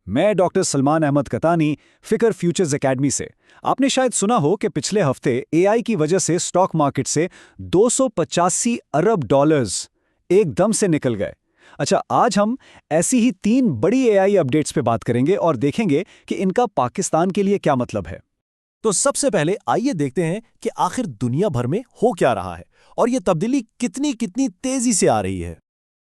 मैं डॉक्टर सलमान अहमद कतानी, फिकर futures academy से। आपने शायद सुना हो कि पिछले हफ्ते एआई की वजह से स्टॉक मार्केट से 285 अरब डॉलर्स एकदम से निकल गए। अच्छा, आज हम ऐसी ही 3 बड़ी एआई अपडेट्स पे बात करेंगे और देखेंगे कि इनका पाकिस्तान के लिए क्या मतलब है। तो सबसे पहले आइए देखते हैं कि आखिर दुनिया भर में हो क्या रहा है और ये तब्दीली कितनी कितनी तेजी से आ रही है।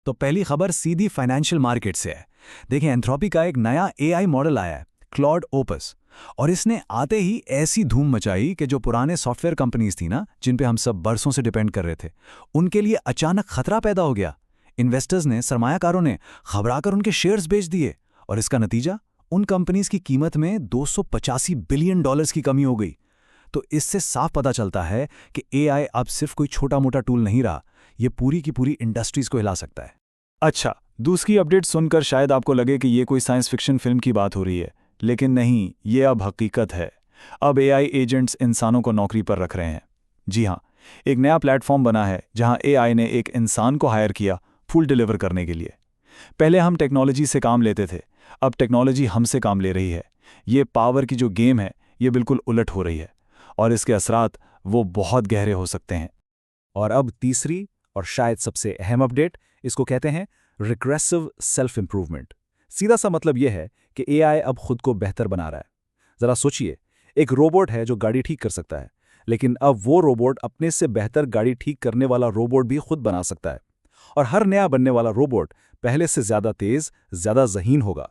तो पहली खबर सीधी फाइनेंशियल मार्केट से है। देखें, एंथ्रोपी का एक नया एआई मॉडल आया है, क्लॉड ओपस, और इसने आते ही ऐसी धूम मचाई कि जो पुराने सॉफ्टवेयर कंपनीज थी ना, जिन पे हम सब बरसों से डिपेंड कर रहे थे, उनके लिए अचानक खतरा पैदा हो गया। इन्वेस्टर्स ने, सरमायाकारों ने घबराकर उनके शेयर्स बेच दिए और इसका नतीजा, उन कंपनीज की कीमत में 285 बिलियन डॉलर्स की कमी हो गई। तो इससे साफ पता चलता है कि एआई अब सिर्फ कोई छोटा मोटा टूल नहीं रहा, ये पूरी की पूरी इंडस्ट्रीज को हिला सकता है। अच्छा, दूसरी अपडेट सुनकर शायद आपको लगे कि ये कोई साइंस फिक्शन फिल्म की बात हो रही है, लेकिन नहीं, ये अब हकीकत है। अब एआई एजेंट्स इंसानों को नौकरी पर रख रहे हैं। जी हाँ, एक नया प्लेटफॉर्म बना है जहां एआई ने एक इंसान को हायर किया फुल डिलीवर करने के लिए। पहले हम टेक्नोलॉजी से काम लेते थे, अब टेक्नोलॉजी हमसे काम ले रही है। ये पावर की जो गेम है, ये बिल्कुल उलट हो रही है और इसके असरात वो बहुत गहरे हो सकते हैं। और अब तीसरी और शायद सबसे अहम अपडेट, इसको कहते हैं रिग्रेसिव सेल्फ इंप्रूवमेंट। सीधा सा मतलब यह है कि एआई अब खुद को बेहतर बना रहा है। जरा सोचिए, एक रोबोट है जो गाड़ी ठीक कर सकता है, लेकिन अब वो रोबोट अपने से बेहतर गाड़ी ठीक करने वाला रोबोट भी खुद बना सकता है। और हर नया बनने वाला रोबोट पहले से ज्यादा तेज, ज्यादा ज़हीन होगा।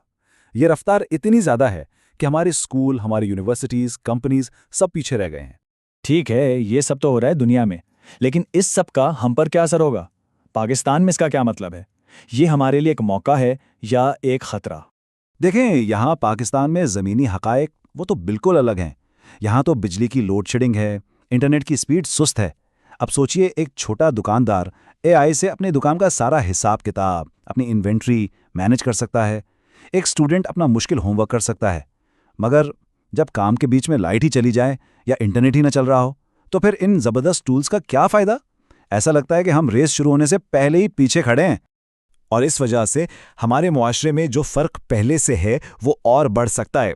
ये रफ्तार इतनी ज्यादा है कि हमारे स्कूल, हमारी यूनिवर्सिटीज, कंपनीज सब पीछे रह गए हैं। ठीक है, ये सब तो हो रहा है दुनिया में, लेकिन इस सब का हम पर क्या असर होगा? पाकिस्तान में इसका क्या मतलब है? ये हमारे लिए एक मौका है या एक खतरा? देखें, यहाँ पाकिस्तान में ज़मीनी हक़ाइक़ वो तो बिल्कुल अलग हैं। यहाँ तो बिजली की लोड शेडिंग है, इंटरनेट की स्पीड सुस्त है। अब सोचिए, एक छोटा दुकानदार एआई से अपनी दुकान का सारा हिसाब किताब, अपनी इन्वेंट्री मैनेज कर सकता है। एक स्टूडेंट अपना मुश्किल होमवर्क कर सकता है। मगर जब काम के बीच में लाइट ही चली जाए या इंटरनेट ही न चल रहा हो, तो फिर इन ज़बरदस्त टूल्स का क्या फ़ायदा? ऐसा लगता है कि हम रेस शुरू होने से पहले ही पीछे खड़े हैं। और इस वजह से हमारे मुआशरे में जो फ़र्क पहले से है वो और बढ़ सकता है।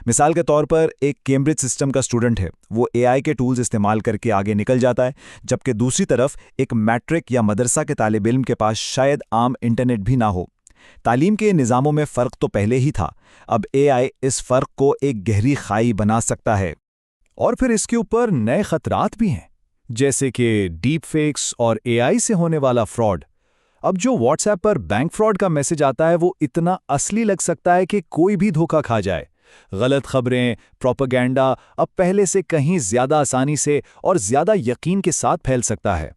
मिसाल के तौर पर, एक कैम्ब्रिज सिस्टम का स्टूडेंट है, वो एआई के टूल्स इस्तेमाल करके आगे निकल जाता है, जबकि दूसरी तरफ एक मैट्रिक या मदरसा के तालिब इल्म के पास शायद आम इंटरनेट भी ना हो। तालीम के निज़ामों में फ़र्क तो पहले ही था, अब एआई इस फ़र्क को एक गहरी खाई बना सकता है। और फिर इसके ऊपर नए खतरात भी हैं, जैसे कि डीप फेक्स और एआई से होने वाला फ्रॉड। अब जो व्हाट्सएप पर बैंक फ्रॉड का मैसेज आता है वो इतना असली लग सकता है कि कोई भी धोखा खा जाए। गलत खबरें, प्रोपेगेंडा अब पहले से कहीं ज्यादा आसानी से और ज्यादा यकीन के साथ फैल सकता है।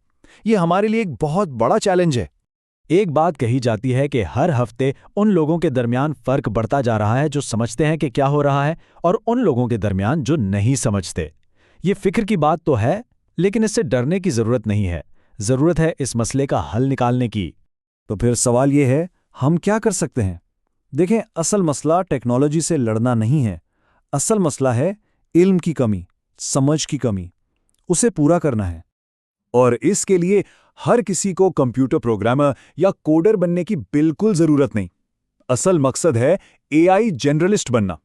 ये हमारे लिए एक बहुत बड़ा चैलेंज है। एक बात कही जाती है कि हर हफ्ते उन लोगों के दरमियान फर्क बढ़ता जा रहा है जो समझते हैं कि क्या हो रहा है, और उन लोगों के दरमियान जो नहीं समझते। ये फिक्र की बात तो है, लेकिन इससे डरने की जरूरत नहीं है। जरूरत है इस मसले का हल निकालने की। तो फिर सवाल ये है, हम क्या कर सकते हैं? देखें, असल मसला टेक्नोलॉजी से लड़ना नहीं है। असल मसला है इल्म की कमी, समझ की कमी। उसे पूरा करना है। और इसके लिए हर किसी को कंप्यूटर प्रोग्रामर या कोडर बनने की बिल्कुल जरूरत नहीं। असल मकसद है एआई जनरलिस्ट बनना।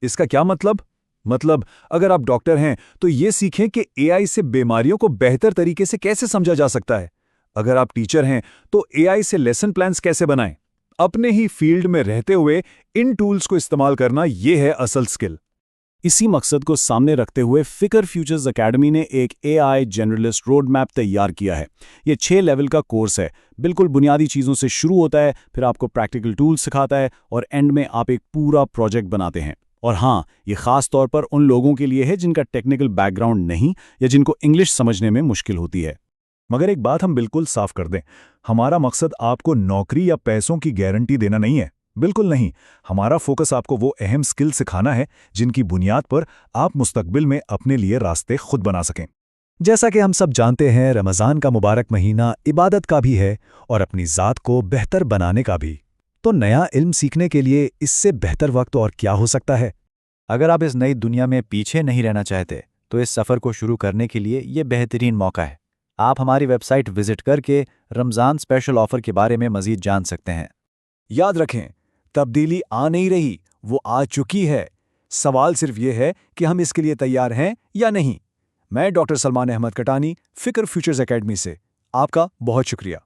इसका क्या मतलब? अगर आप डॉक्टर हैं तो ये सीखें कि एआई से बीमारियों को बेहतर तरीके से कैसे समझा जा सकता है। अगर आप टीचर हैं तो एआई से लेसन प्लान्स कैसे बनाएं। अपने ही फील्ड में रहते हुए इन टूल्स को इस्तेमाल करना, ये है असल स्किल। इसी मकसद को सामने रखते हुए फिकर फ्यूचर्स एकेडमी ने एक एआई जनरलिस्ट रोड मैप तैयार किया है। ये 6 लेवल का कोर्स है। बिल्कुल बुनियादी चीज़ों से शुरू होता है, फिर आपको प्रैक्टिकल टूल्स सिखाता है और एंड में आप एक पूरा प्रोजेक्ट बनाते हैं। और हाँ, ये खास तौर पर उन लोगों के लिए है जिनका टेक्निकल बैकग्राउंड नहीं या जिनको इंग्लिश समझने में मुश्किल होती है। मगर एक बात हम बिल्कुल साफ कर दें, हमारा मकसद आपको नौकरी या पैसों की गारंटी देना नहीं है। बिल्कुल नहीं। हमारा फोकस आपको वो अहम स्किल सिखाना है जिनकी बुनियाद पर आप मुस्तकबिल में अपने लिए रास्ते खुद बना सकें। जैसा कि हम सब जानते हैं, रमज़ान का मुबारक महीना इबादत का भी है और अपनी ज़ात को बेहतर बनाने का भी। तो नया इल्म सीखने के लिए इससे बेहतर वक्त और क्या हो सकता है? अगर आप इस नई दुनिया में पीछे नहीं रहना चाहते, तो इस सफ़र को शुरू करने के लिए ये बेहतरीन मौका है। आप हमारी वेबसाइट विजिट करके रमज़ान स्पेशल ऑफर के बारे में मज़ीद जान सकते हैं। याद रखें, तब्दीली आ नहीं रही, वो आ चुकी है। सवाल सिर्फ ये है कि हम इसके लिए तैयार हैं या नहीं। मैं डॉक्टर सलमान अहमद कटानी, फिक्र फ्यूचर्स एकेडमी से। आपका बहुत शुक्रिया।